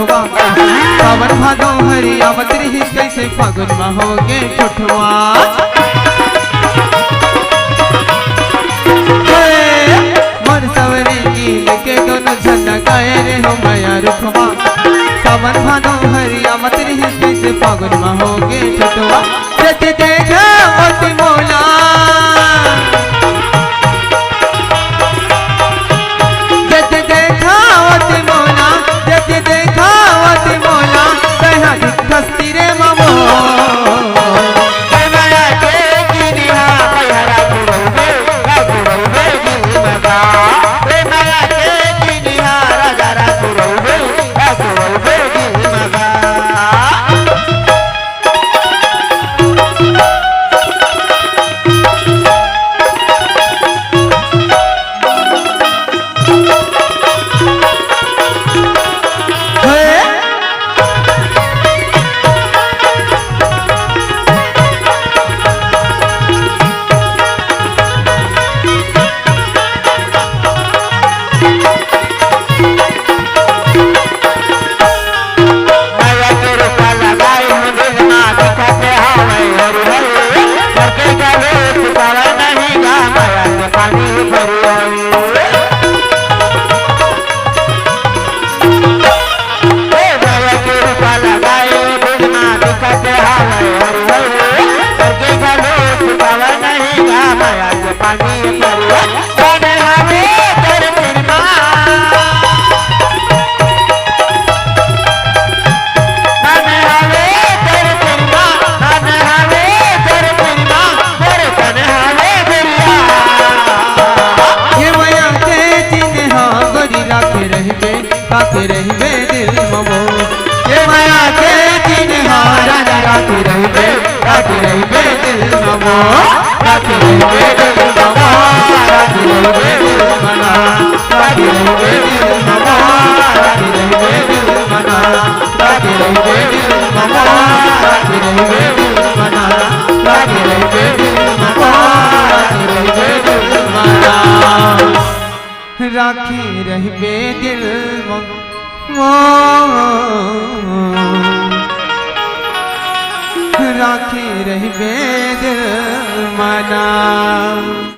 सावन भादो हरियावत रही कैसे फागुन में होगे ठुठवा मोर सवरे नील के दोनों झंडा गाए रे हो माया रुखवा सावन भादो हरियावत रही कैसे फागुन में होगे ठुठवा जति देखा अति मोला जति देखा अति मोला जति देखा अति मोला कहा दिखस्ती रे ममो माया के गिरिया पैहरा गुरुवे गुरुवे गिरिमगा माया के गिरिया राजा गुरुवे गुरुवे गिरिमगा राखे रहबे दिल ममो ये माया के दिन हारा राखे रहबे दिल ममो राखे रहबे दिल ममो राखे रहबे दिल मना राखे रहबे दिल ममो राखे रहबे दिल मना राखे रहबे दिल ममो राखे रहबे दिल मना राखे रहबे दिल ममो राखे रहबे दिल मना राखे रहबे दिल राखे रहबे दिल मना।